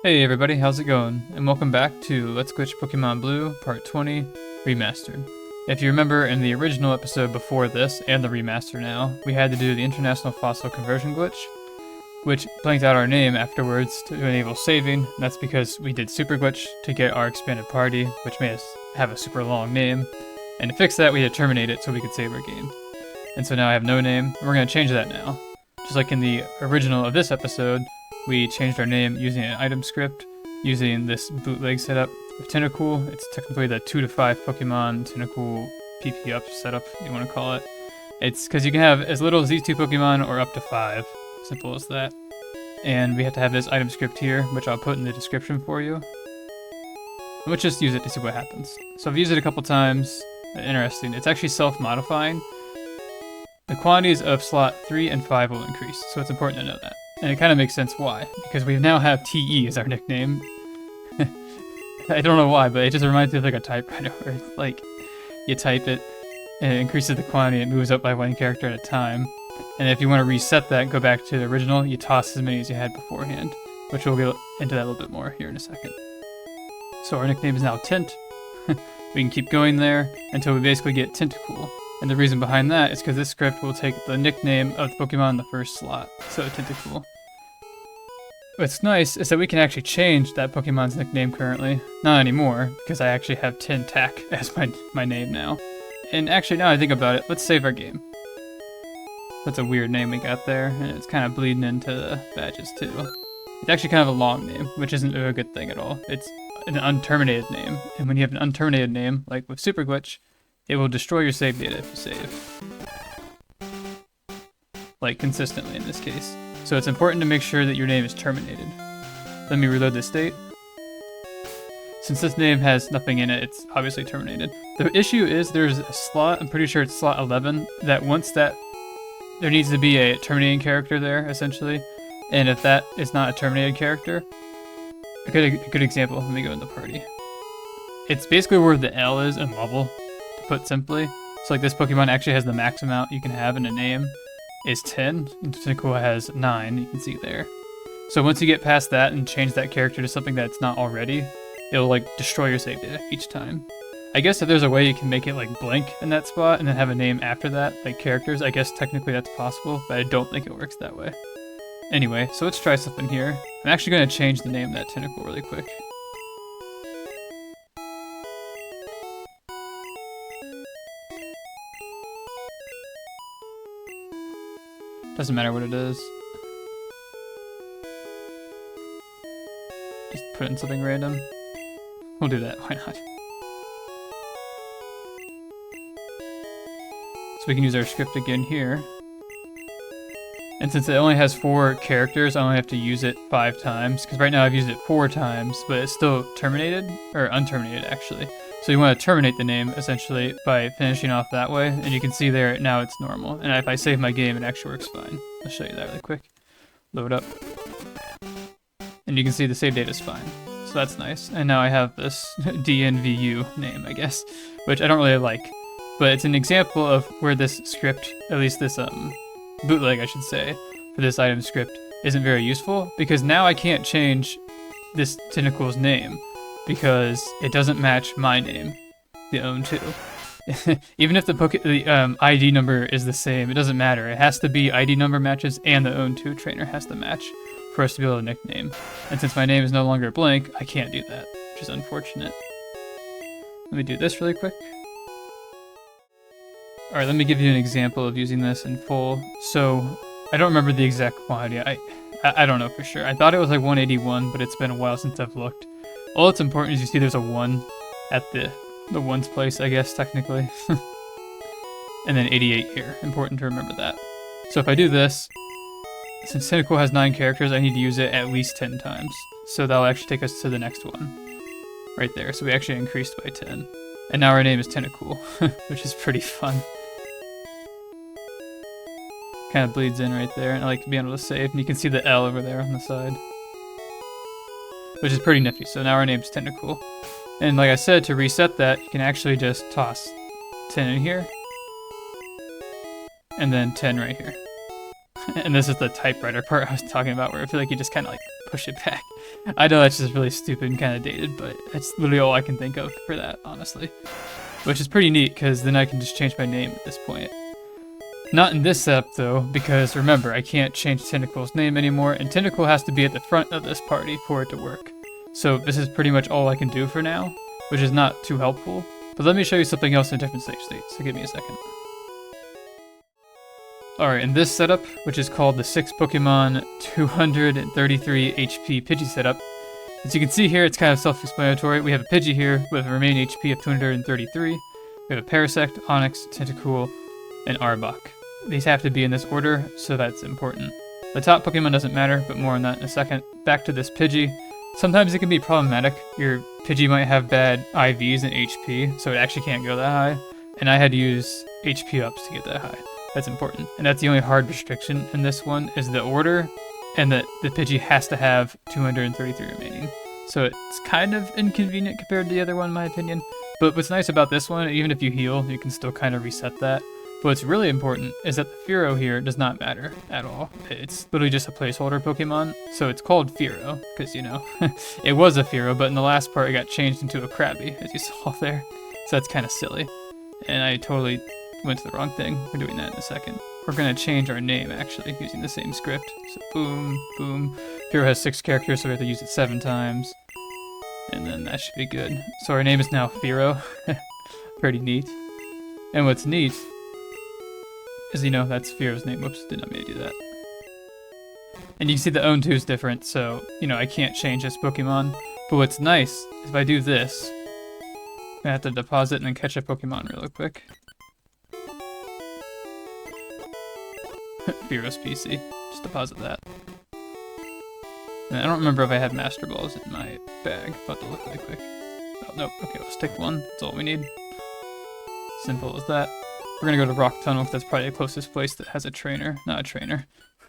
Hey everybody, how's it going? And welcome back to Let's Glitch Pokemon Blue, Part 20, Remastered. If you remember in the original episode before this, and the remaster now, we had to do the International Fossil Conversion Glitch, which blanked out our name afterwards to enable saving. That's because we did Super Glitch to get our expanded party, which made us have a super long name. And to fix that, we had to terminate it so we could save our game. And so now I have no name, and we're going to change that now. Just like in the original of this episode, we changed our name using an item script, using this bootleg setup with Tentacool. It's technically the 2 to 5 Pokemon Tentacool PP up setup, you want to call it. It's because you can have as little as these 2 Pokemon or up to 5. Simple as that. And we have to have this item script here, which I'll put in the description for you. Let's just use it to see what happens. So I've used it a couple times. Interesting. It's actually self-modifying. The quantities of slot 3 and 5 will increase, so it's important to know that. And it kind of makes sense why, because we now have TE as our nickname. I don't know why, but it just reminds me of like a typewriter where it's like you type it and it increases the quantity, it moves up by 1 character at a time. And if you want to reset that, go back to the original, you toss as many as you had beforehand, which we'll get into that a little bit more here in a second. So our nickname is now Tint. We can keep going there until we basically get Tentacool. And the reason behind that is because this script will take the nickname of the Pokemon in the first slot, so Tentacool. What's nice is that we can actually change that Pokemon's nickname currently. Not anymore, because I actually have Tentac as my name now. And actually, now I think about it, let's save our game. That's a weird name we got there, and it's kind of bleeding into the badges too. It's actually kind of a long name, which isn't a good thing at all. It's an unterminated name, and when you have an unterminated name, like with Super Glitch, it will destroy your save data if you save. Like, consistently in this case. So it's important to make sure that your name is terminated. Let me reload this state. Since this name has nothing in it, it's obviously terminated. The issue is there's a slot, I'm pretty sure it's slot 11, that once that... there needs to be a terminating character there, essentially. And if that is not a terminated character... A good example, let me go in the party. It's basically where the L is in level, to put simply. So like this Pokemon actually has the max amount you can have in a name is 10, and Tentacool has 9, you can see there. So once you get past that and change that character to something that's not already, it'll like destroy your save data each time. I guess if there's a way you can make it like blank in that spot and then have a name after that, like characters, I guess technically that's possible, but I don't think it works that way. Anyway, so let's try something here. I'm actually going to change the name of that Tentacool really quick. Doesn't matter what it is. Just put in something random. We'll do that, why not? So we can use our script again here. And since it only has 4 characters, I only have to use it 5 times. Because right now I've used it 4 times, but it's still terminated, or unterminated actually. So you want to terminate the name, essentially, by finishing off that way. And you can see there, now it's normal. And if I save my game, it actually works fine. I'll show you that really quick. Load up. And you can see the save data is fine. So that's nice. And now I have this DNVU name, I guess. Which I don't really like. But it's an example of where this script, at least this bootleg I should say, for this item script, isn't very useful. Because now I can't change this Tentacool's name. Because it doesn't match my name, the own2. Even if the ID number is the same, it doesn't matter. It has to be ID number matches and the own2 trainer has to match for us to be able to nickname. And since my name is no longer blank, I can't do that, which is unfortunate. Let me do this really quick. Alright, let me give you an example of using this in full. So, I don't remember the exact quantity. I don't know for sure. I thought it was like 181, but it's been a while since I've looked. All that's important is you see there's a 1 at the ones place, I guess, technically. And then 88 here. Important to remember that. So if I do this, since Tentacool has 9 characters, I need to use it at least 10 times. So that'll actually take us to the next one. Right there. So we actually increased by 10. And now our name is Tentacool, which is pretty fun. Kind of bleeds in right there, and I like to be able to save. And you can see the L over there on the side, which is pretty nifty. So now our name's Tentacool. And like I said, to reset that, you can actually just toss 10 in here, and then 10 right here. And this is the typewriter part I was talking about, where I feel like you just kind of like push it back. I know that's just really stupid and kind of dated, but that's literally all I can think of for that, honestly. Which is pretty neat, because then I can just change my name at this point. Not in this setup though, because remember, I can't change Tentacool's name anymore, and Tentacool has to be at the front of this party for it to work. So this is pretty much all I can do for now, which is not too helpful. But let me show you something else in a different save state, so give me a second. Alright, in this setup, which is called the 6 Pokemon 233 HP Pidgey setup, as you can see here, it's kind of self-explanatory. We have a Pidgey here with a remaining HP of 233. We have a Parasect, Onix, Tentacool, and Arbok. These have to be in this order, so that's important. The top Pokemon doesn't matter, but more on that in a second. Back to this Pidgey. Sometimes it can be problematic. Your Pidgey might have bad IVs and HP, so it actually can't go that high. And I had to use HP ups to get that high. That's important. And that's the only hard restriction in this one, is the order, and that the Pidgey has to have 233 remaining. So it's kind of inconvenient compared to the other one, in my opinion. But what's nice about this one, even if you heal, you can still kind of reset that. But what's really important is that the Fearow here does not matter at all. It's literally just a placeholder Pokemon, so it's called Fearow, because, you know, it was a Fearow, but in the last part it got changed into a Krabby, as you saw there. So that's kind of silly. And I totally went to the wrong thing. We're doing that in a second. We're going to change our name, actually, using the same script. So boom, boom. Fearow has 6 characters, so we have to use it 7 times. And then that should be good. So our name is now Fearow. Pretty neat. And what's neat is, you know, that's Fearow's name. Whoops, did not mean to do that. And you can see the own 2 is different, so, you know, I can't change this Pokemon. But what's nice is if I do this, I have to deposit and then catch a Pokemon real quick. Fearow's PC. Just deposit that. And I don't remember if I had Master Balls in my bag. About to look really quick. Oh, nope. Okay, let's take 1. That's all we need. Simple as that. We're gonna go to Rock Tunnel, because that's probably the closest place that has a trainer. Not a trainer.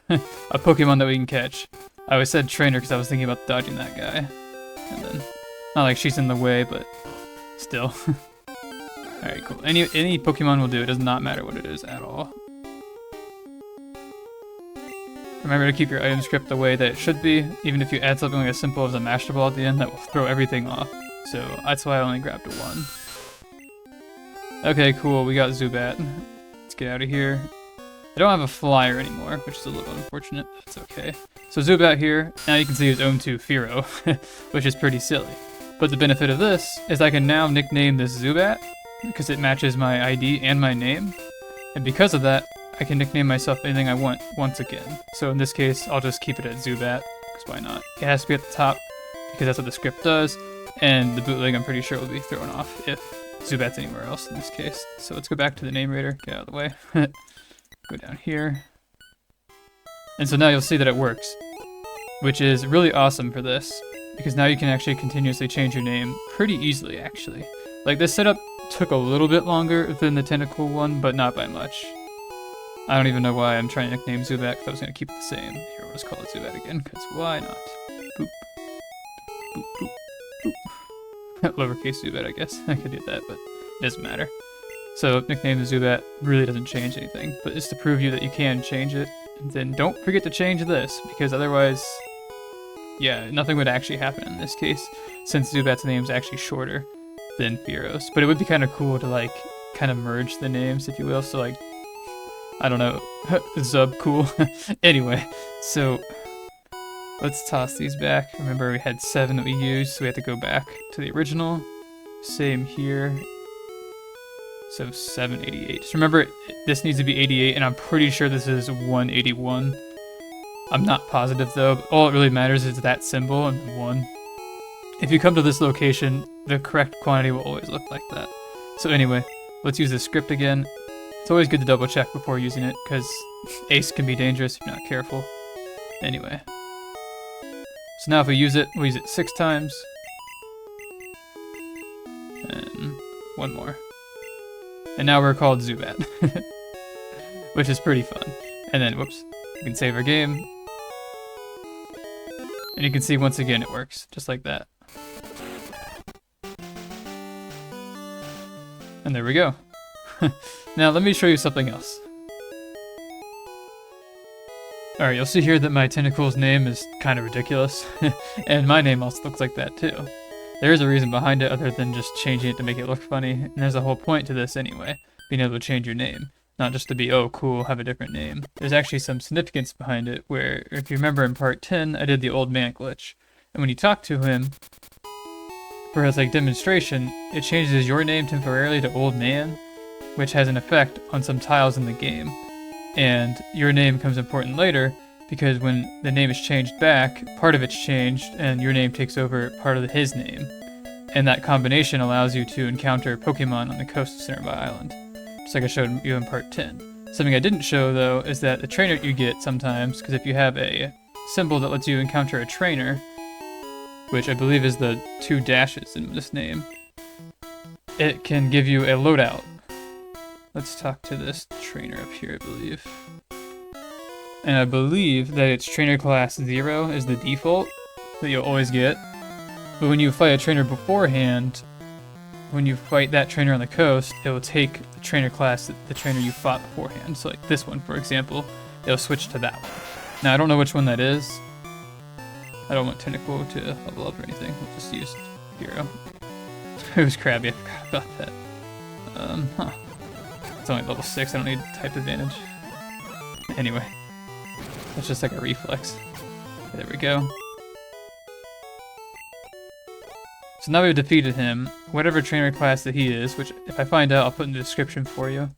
A Pokemon that we can catch. I always said trainer because I was thinking about dodging that guy. And then, not like she's in the way, but still. Alright, cool. Any Pokemon will do. It does not matter what it is at all. Remember to keep your item script the way that it should be, even if you add something like as simple as a Master Ball at the end, that will throw everything off. So that's why I only grabbed 1. Okay, cool, we got Zubat. Let's get out of here. I don't have a flyer anymore, which is a little unfortunate, but it's okay. So Zubat here, now you can see his own 2 Fearow, which is pretty silly. But the benefit of this is I can now nickname this Zubat, because it matches my ID and my name. And because of that, I can nickname myself anything I want once again. So in this case, I'll just keep it at Zubat, because why not? It has to be at the top, because that's what the script does, and the bootleg I'm pretty sure will be thrown off if Zubat's anywhere else in this case. So let's go back to the name raider, get out of the way. Go down here. And so now you'll see that it works, which is really awesome for this, because now you can actually continuously change your name pretty easily, actually. Like, this setup took a little bit longer than the Tentacool one, but not by much. I don't even know why I'm trying to nickname Zubat, because I was going to keep it the same. Here, we'll just call it Zubat again, because why not? Boop. Boop, boop, boop. Lowercase Zubat, I guess. I could do that, but it doesn't matter. So, nickname the Zubat really doesn't change anything, but it's to prove you that you can change it. And then don't forget to change this, because otherwise, yeah, nothing would actually happen in this case, since Zubat's name is actually shorter than Fearow's. But it would be kind of cool to, like, kind of merge the names, if you will, so, like, I don't know, Zub cool. Anyway, so let's toss these back. Remember we had 7 that we used, so we have to go back to the original. Same here. So 788. Just remember, this needs to be 88, and I'm pretty sure this is 181. I'm not positive though, but all it really matters is that symbol and 1. If you come to this location, the correct quantity will always look like that. So anyway, let's use the script again. It's always good to double check before using it, because Ace can be dangerous if you're not careful. Anyway. So now if we use it, we'll use it 6 times. And 1 more. And now we're called Zubat. Which is pretty fun. And then, whoops, we can save our game. And you can see once again it works, just like that. And there we go. Now let me show you something else. Alright, you'll see here that my Tentacool's name is kind of ridiculous, and my name also looks like that too. There is a reason behind it other than just changing it to make it look funny, and there's a whole point to this anyway, being able to change your name. Not just to be, oh cool, have a different name. There's actually some significance behind it, where, if you remember in part 10, I did the old man glitch. And when you talk to him, for his demonstration, it changes your name temporarily to old man, which has an effect on some tiles in the game. And your name becomes important later, because when the name is changed back, part of it's changed, and your name takes over part of his name. And that combination allows you to encounter Pokemon on the coast of Cinnabar Island. Just like I showed you in part 10. Something I didn't show, though, is that the trainer you get sometimes, because if you have a symbol that lets you encounter a trainer, which I believe is the 2 dashes in this name, it can give you a loadout. Let's talk to this trainer up here, I believe. And I believe that it's trainer class 0 is the default that you'll always get. But when you fight a trainer beforehand, when you fight that trainer on the coast, it will take the trainer class, the trainer you fought beforehand. So like this one, for example, it'll switch to that one. Now, I don't know which one that is. I don't want Tentacool to level up or anything. We'll just use Hero. It was Krabby, I forgot about that. It's only level 6, I don't need type advantage. Anyway, that's just like a reflex. Okay, there we go. So now we've defeated him, whatever trainer class that he is, which if I find out, I'll put in the description for you.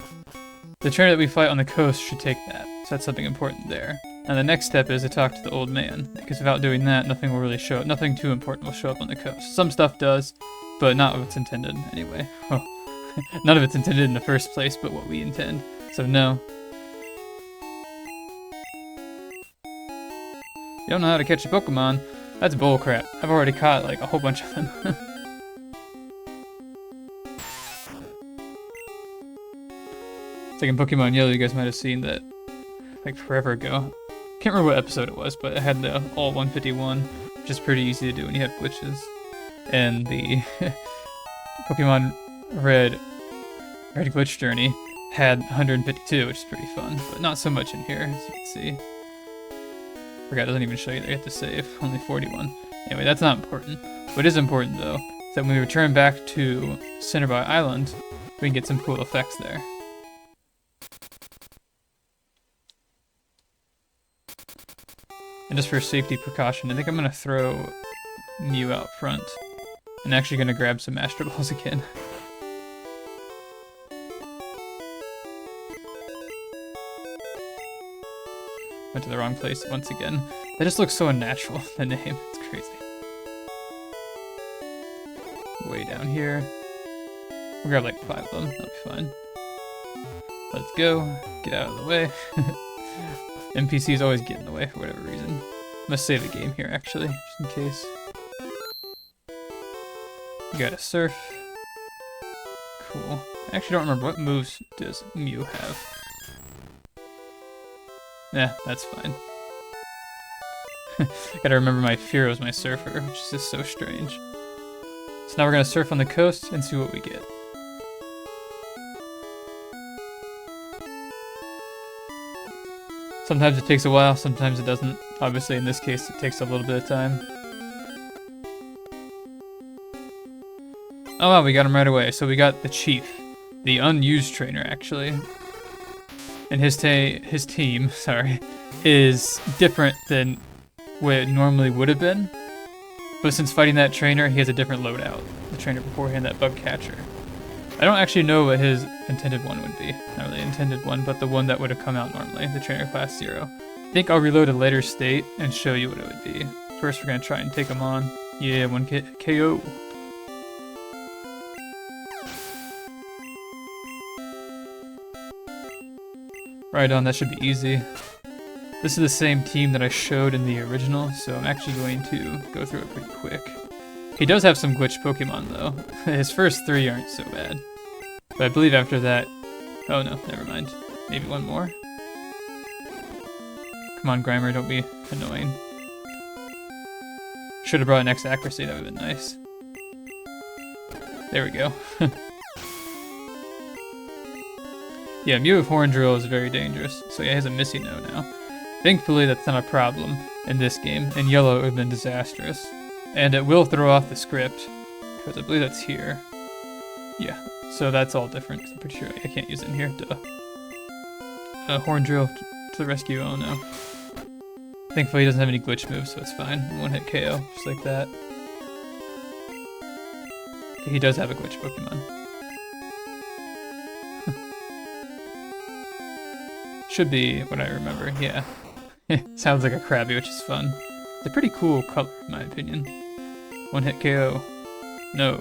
The trainer that we fight on the coast should take that, so that's something important there. Now the next step is to talk to the old man, because without doing that, nothing will really show up. Nothing too important will show up on the coast. Some stuff does, but not what's intended anyway. Well, none of it's intended in the first place, but what we intend. So no. You don't know how to catch a Pokemon? That's bullcrap. I've already caught like a whole bunch of them. It's like in Pokemon Yellow, you guys might have seen that like forever ago. Can't remember what episode it was, but I had the all 151, which is pretty easy to do when you have glitches. And the Pokemon Red Glitch Journey had 152, which is pretty fun, but not so much in here, as you can see. Forgot, it doesn't even show you that you have to save. Only 41. Anyway, that's not important. What is important, though, is that when we return back to Cinnabar Island, we can get some cool effects there. And just for safety precaution, I think I'm going to throw Mew out front. And actually going to grab some Master Balls again. Went to the wrong place once again. That just looks so unnatural, the name. It's crazy. Way down here. We'll grab like 5 of them. That'll be fine. Let's go. Get out of the way. NPCs always get in the way for whatever reason. I'm gonna save the game here, actually, just in case. You got a Surf. Cool. I actually don't remember what moves does Mew have. Yeah, that's fine. Gotta remember my Fearow is my Surfer, which is just so strange. So now we're gonna surf on the coast and see what we get. Sometimes it takes a while, sometimes it doesn't. Obviously in this case it takes a little bit of time. Oh wow, we got him right away. So we got the Chief, the unused trainer actually. And his team, sorry, is different than what it normally would have been. But since fighting that trainer, he has a different loadout. The trainer beforehand, that bug catcher. I don't actually know what his intended one would be. Not really intended one, but the one that would have come out normally, the trainer class 0. I think I'll reload a later state and show you what it would be. First, we're gonna try and take him on. Yeah, 1 KO. Right on, that should be easy. This is the same team that I showed in the original, so I'm actually going to go through it pretty quick. He does have some glitched Pokemon though. His first 3 aren't so bad. But I believe after that... Oh no, never mind. Maybe one more? Come on, Grimer, don't be annoying. Should have brought an X accuracy, that would have been nice. There we go. Yeah, Mew with Horn Drill is very dangerous. So yeah, he has a missingno now. Thankfully, that's not a problem in this game. In yellow, it would have been disastrous. And it will throw off the script, because I believe that's here. Yeah, so that's all different. I'm pretty sure I can't use it in here. Duh. Horn drill to the rescue. Oh no. Thankfully, he doesn't have any glitch moves, so it's fine. One hit KO, just like that. Okay, he does have a glitch Pokemon. Should be what I remember, yeah. Sounds like a Krabby, which is fun. It's a pretty cool color, in my opinion. One hit KO. No.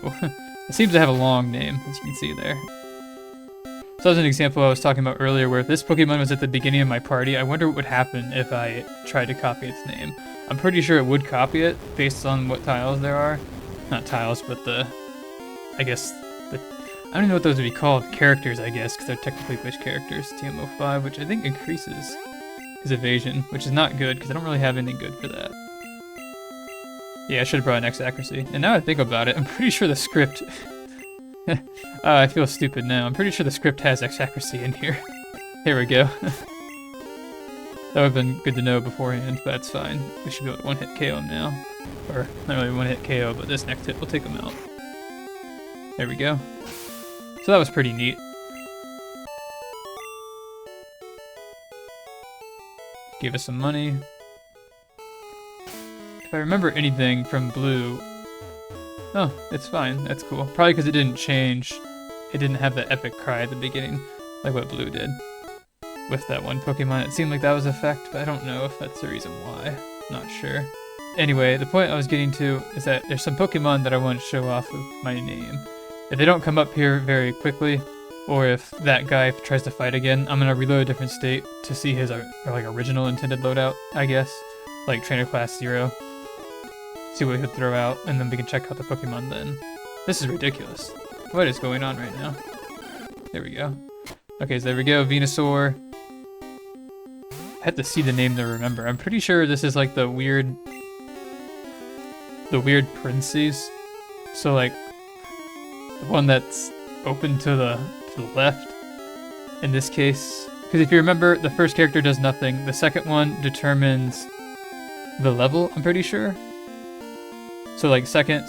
It seems to have a long name, as you can see there. So as an example I was talking about earlier, where if this Pokemon was at the beginning of my party, I wonder what would happen if I tried to copy its name. I'm pretty sure it would copy it, based on what tiles there are. Not tiles, but I guess, I don't even know what those would be called. Characters, I guess, because they're technically glitch characters. TM05, which I think increases his evasion, which is not good, because I don't really have anything good for that. Yeah, I should have brought an X accuracy. And now I think about it, I'm pretty sure the script... I feel stupid now. I'm pretty sure the script has X accuracy in here. Here we go. That would have been good to know beforehand, but that's fine. We should be able to one-hit KO him now. Or, not really one-hit KO, but this next hit will take him out. There we go. So that was pretty neat. Gave us some money. If I remember anything from Blue... Oh, it's fine. That's cool. Probably because it didn't change. It didn't have the epic cry at the beginning, like what Blue did. With that one Pokemon, it seemed like that was a effect, but I don't know if that's the reason why. Not sure. Anyway, the point I was getting to is that there's some Pokemon that I want to show off with my name. If they don't come up here very quickly, or if that guy tries to fight again, I'm going to reload a different state to see his like original intended loadout, I guess. Like Trainer Class 0. See what he'll throw out, and then we can check out the Pokemon then. This is ridiculous. What is going on right now? There we go. Okay, so there we go, Venusaur. I had to see the name to remember. I'm pretty sure this is like the weird parentheses. So like, the one that's open to the left, in this case. Because if you remember, the first character does nothing. The second one determines the level, I'm pretty sure. So like second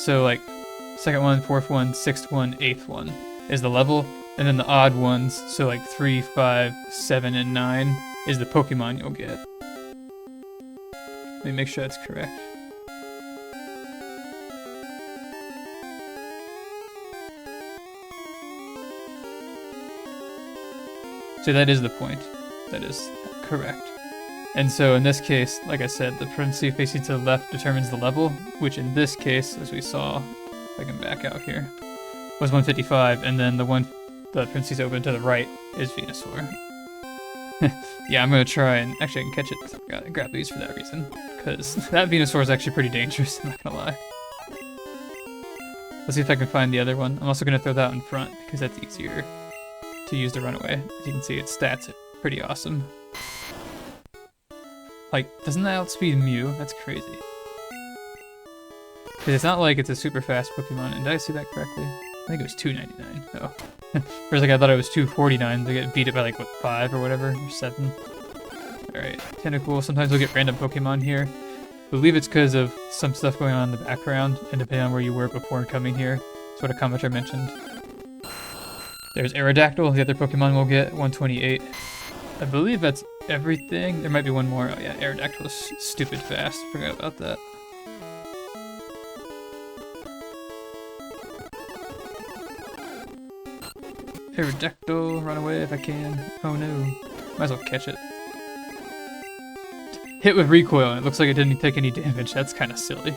one, fourth one, sixth one, eighth one is the level, and then the odd ones, so like 3, 5, 7, and 9 is the Pokemon you'll get. Let me make sure that's correct. So that is the point. That is correct. And so in this case, like I said, the parenthesis facing to the left determines the level, which in this case, as we saw, if I can back out here, was 155, and then the parenthesis open to the right is Venusaur. Yeah, I'm gonna try and actually I can catch it because I forgot to grab these for that reason, because that Venusaur is actually pretty dangerous, I'm not gonna lie. Let's see if I can find the other one. I'm also gonna throw that in front because that's easier to use to run away. As you can see, its stats are pretty awesome. Like, doesn't that outspeed Mew? That's crazy. Because it's not like it's a super fast Pokemon. And did I see that correctly? I think it was 299. Oh. For a second I thought it was 249. They get beat it by like, what, 5 or whatever? Or 7? Alright, Tentacool. Sometimes we'll get random Pokemon here. I believe it's because of some stuff going on in the background. And depending on where you were before coming here. That's what a commenter mentioned. There's Aerodactyl, the other Pokemon we'll get, 128. I believe that's everything. There might be one more. Oh yeah, Aerodactyl is stupid fast. Forgot about that. Aerodactyl, run away if I can. Oh no. Might as well catch it. Hit with recoil and it looks like it didn't take any damage. That's kind of silly.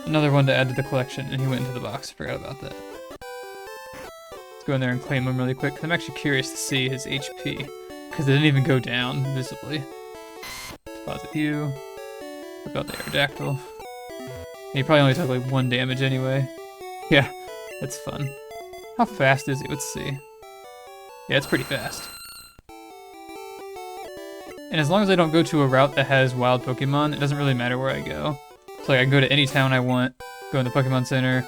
Another one to add to the collection, and he went into the box. Forgot about that. Let's go in there and claim him really quick. I'm actually curious to see his HP, because it didn't even go down visibly. Deposit you. Whip out the Aerodactyl. And he probably only took like 1 damage anyway. Yeah, that's fun. How fast is he? Let's see. Yeah, it's pretty fast. And as long as I don't go to a route that has wild Pokemon, it doesn't really matter where I go. So like I can go to any town I want, go in the Pokemon Center.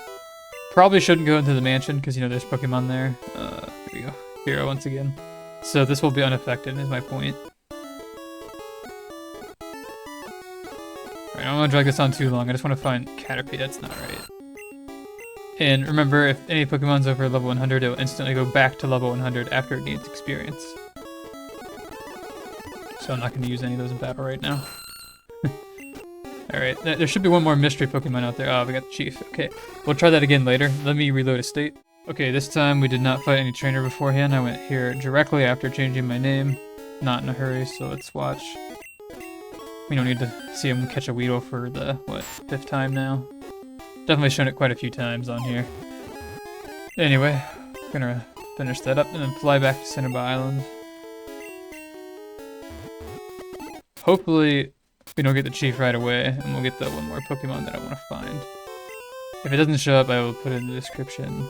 Probably shouldn't go into the mansion because you know there's Pokemon there. we go. Hero once again. So this will be unaffected, is my point. Alright, I don't want to drag this on too long. I just want to find Caterpie. That's not right. And remember, if any Pokemon's over level 100, it will instantly go back to level 100 after it gains experience. So I'm not going to use any of those in battle right now. Alright, there should be one more mystery Pokemon out there. Oh, we got the Chief. Okay, we'll try that again later. Let me reload a state. Okay, this time we did not fight any trainer beforehand. I went here directly after changing my name. Not in a hurry, so let's watch. We don't need to see him catch a Weedle for the, what, 5th time now? Definitely shown it quite a few times on here. Anyway, gonna finish that up and then fly back to Cinnabar Island. Hopefully we don't get the Chief right away, and we'll get the one more Pokemon that I want to find. If it doesn't show up, I will put it in the description.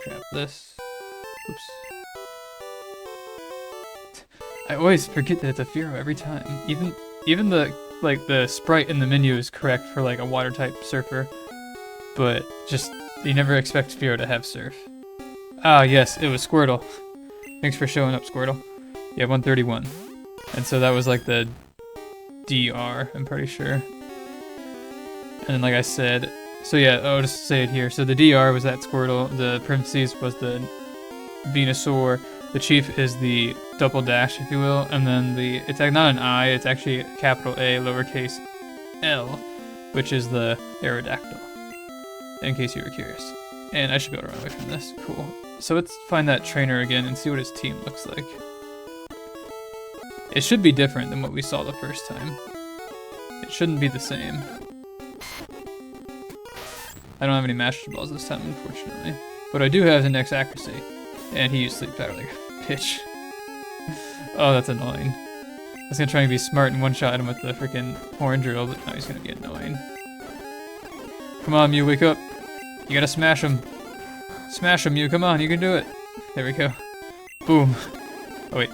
Scrap this. Oops. I always forget that it's a Fearow every time. Even the sprite in the menu is correct for like a water type surfer, but just you never expect Fearow to have surf. Ah yes, it was Squirtle. Thanks for showing up, Squirtle. Yeah, 131. And so that was like the DR, I'm pretty sure. And then like I said, so yeah, I'll just say it here. So the DR was that Squirtle, the parentheses was the Venusaur, the Chief is the double dash, if you will, and then it's not an I, it's actually capital A, lowercase L, which is the Aerodactyl, in case you were curious. And I should be able to run away from this. Cool. So let's find that trainer again and see what his team looks like. It should be different than what we saw the first time. It shouldn't be the same. I don't have any Master Balls this time, unfortunately. But I do have the next accuracy. And he used Sleep Powder like a bitch. Oh, that's annoying. I was gonna try and be smart and one-shot him with the freaking horn drill, but now he's gonna be annoying. Come on, Mew, wake up. You gotta smash him. Smash him, Mew, come on, you can do it. There we go. Boom. Oh, wait.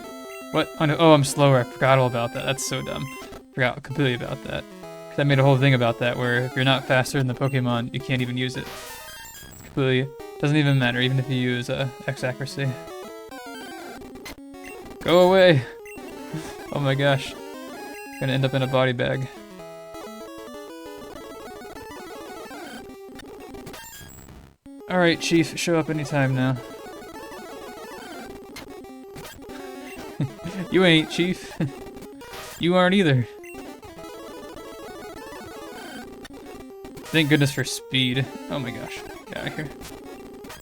What? Oh, I'm slower. I forgot all about that. That's so dumb. Forgot completely about that. Because I made a whole thing about that, where if you're not faster than the Pokemon, you can't even use it. It's completely... doesn't even matter, even if you use X accuracy. Go away! Oh my gosh. Gonna end up in a body bag. Alright, Chief, show up anytime now. You ain't, Chief. You aren't either. Thank goodness for speed. Oh my gosh. Get out of here.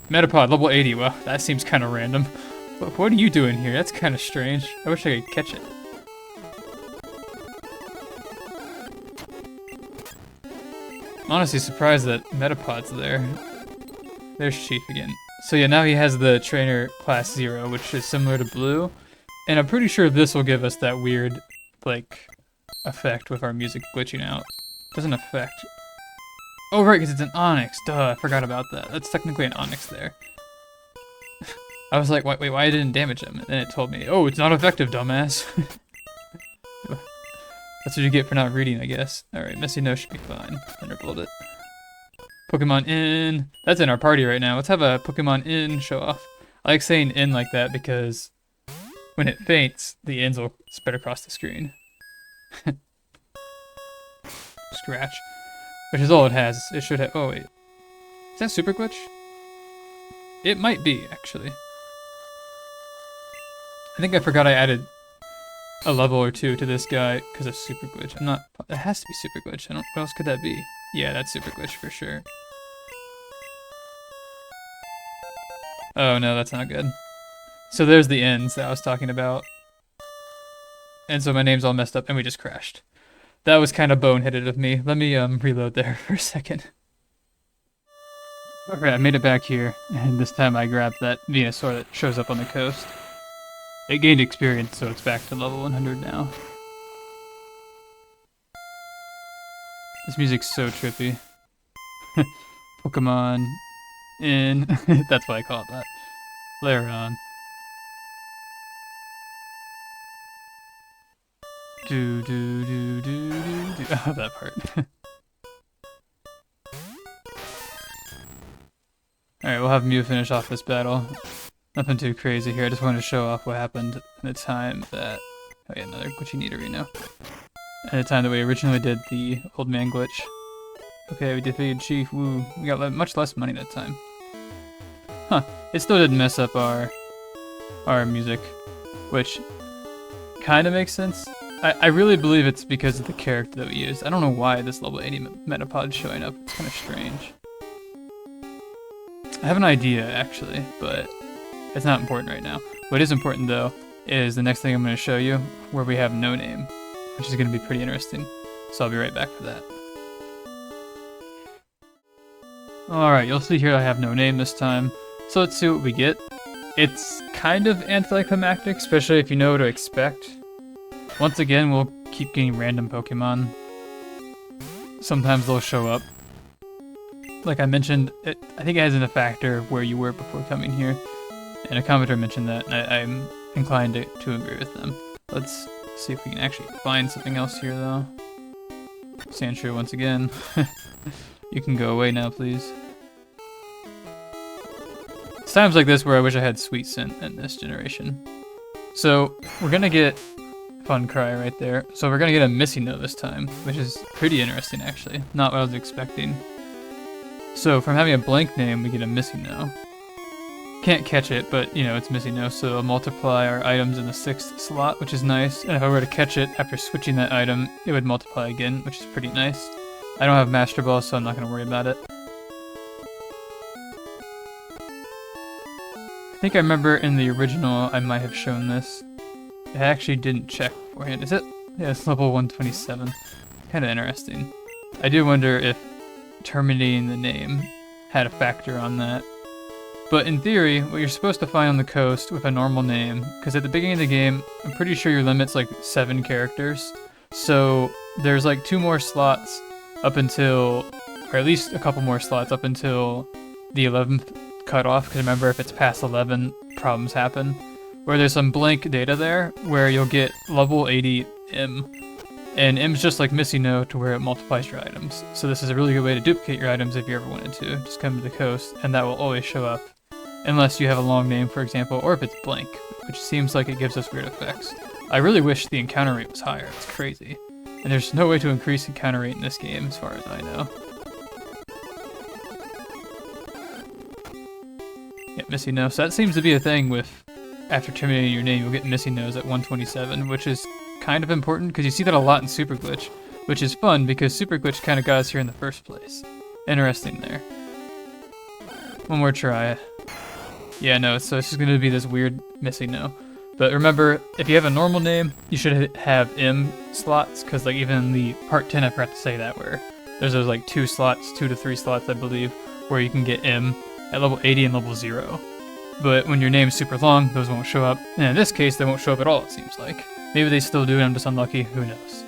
Metapod, level 80. Well, that seems kind of random. What are you doing here? That's kind of strange. I wish I could catch it. I'm honestly surprised that Metapod's there. There's Chief again. So yeah, now he has the trainer class 0, which is similar to Blue. And I'm pretty sure this will give us that weird, like, effect with our music glitching out. Doesn't affect. Oh right, because it's an Onix. Duh, I forgot about that. That's technically an Onix there. I was like, wait, why didn't damage him? And then it told me, oh, it's not effective, dumbass. That's what you get for not reading, I guess. Alright, missingno should be fine. Thunderbolt it. Pokemon in. That's in our party right now. Let's have a Pokemon in show off. I like saying in like that because when it faints, the ends will spread across the screen. Scratch. Which is all it has. It should have. Oh, wait. Is that Super Glitch? It might be, actually. I think I forgot I added a level or two to this guy because of Super Glitch. I'm not. It has to be Super Glitch. What else could that be? Yeah, that's Super Glitch for sure. Oh no, that's not good. So there's the ends that I was talking about. And so my name's all messed up and we just crashed. That was kind of boneheaded of me. Let me reload there for a second. Alright, I made it back here, and this time I grabbed that Venusaur that shows up on the coast. It gained experience, so it's back to level 100 now. This music's so trippy. Pokemon in. That's why I call it that. Later on. Do do do do do do. Oh, that part. Alright, we'll have Mew finish off this battle. Nothing too crazy here. I just wanted to show off what happened in the time that... Oh yeah, another glitchy Nidorino. At the time that we originally did the old man glitch. Okay, we defeated Chief. Woo. We got much less money that time. Huh. It still didn't mess up our music, which kind of makes sense. I really believe it's because of the character that we used. I don't know why this level 80 Metapod's showing up. It's kind of strange. I have an idea, actually, but it's not important right now. What is important, though, is the next thing I'm going to show you, where we have no name, which is going to be pretty interesting. So I'll be right back for that. Alright, you'll see here I have no name this time. So let's see what we get. It's kind of anticlimactic, especially if you know what to expect. Once again, we'll keep getting random Pokemon. Sometimes they'll show up. Like I mentioned, I think it has a factor of where you were before coming here. And a commenter mentioned that, and I'm inclined to agree with them. Let's see if we can actually find something else here, though. Sandshrew once again. You can go away now, please. It's times like this where I wish I had Sweet Scent in this generation. So, we're gonna get Fun Cry right there. So we're gonna get a missingno this time, which is pretty interesting, actually. Not what I was expecting. So, from having a blank name, we get a missingno. Can't catch it, but, you know, it's missingno, so it'll multiply our items in the 6th slot, which is nice. And if I were to catch it after switching that item, it would multiply again, which is pretty nice. I don't have Master Ball, so I'm not going to worry about it. I think I remember in the original I might have shown this. I actually didn't check beforehand. Is it? Yeah, it's level 127. Kind of interesting. I do wonder if terminating the name had a factor on that. But in theory, what you're supposed to find on the coast with a normal name, because at the beginning of the game, I'm pretty sure your limit's like 7 characters. So there's like 2 more slots up until, or at least a couple more slots up until the 11th cutoff, because remember, if it's past 11, problems happen. Where there's some blank data there, where you'll get level 80 M. And M's just like missingno to where it multiplies your items. So this is a really good way to duplicate your items if you ever wanted to. Just come to the coast, and that will always show up. Unless you have a long name, for example, or if it's blank, which seems like it gives us weird effects. I really wish the encounter rate was higher, it's crazy. And there's no way to increase encounter rate in this game, as far as I know. Yeah, missingno. So that seems to be a thing with, after terminating your name, you'll get missingnos at 127, which is kind of important, because you see that a lot in Super Glitch, which is fun, because Super Glitch kind of got us here in the first place. Interesting there. One more try. Yeah, no, so it's just going to be this weird missingno. But remember, if you have a normal name, you should have M slots, because like even in the part 10, I forgot to say that, where there's those like 2 slots, 2 to 3 slots, I believe, where you can get M at level 80 and level 0. But when your name's super long, those won't show up. And in this case, they won't show up at all, it seems like. Maybe they still do and I'm just unlucky, who knows.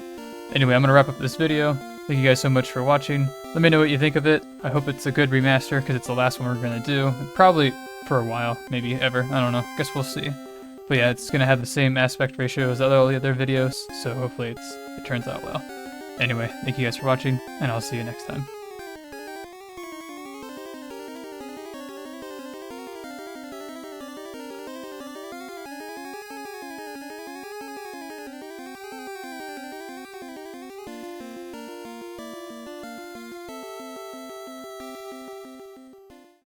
Anyway, I'm going to wrap up this video. Thank you guys so much for watching. Let me know what you think of it. I hope it's a good remaster, because it's the last one we're going to do. Probably for a while, maybe ever, I don't know. Guess we'll see. But yeah, it's going to have the same aspect ratio as all the other videos, so hopefully it turns out well. Anyway, thank you guys for watching, and I'll see you next time.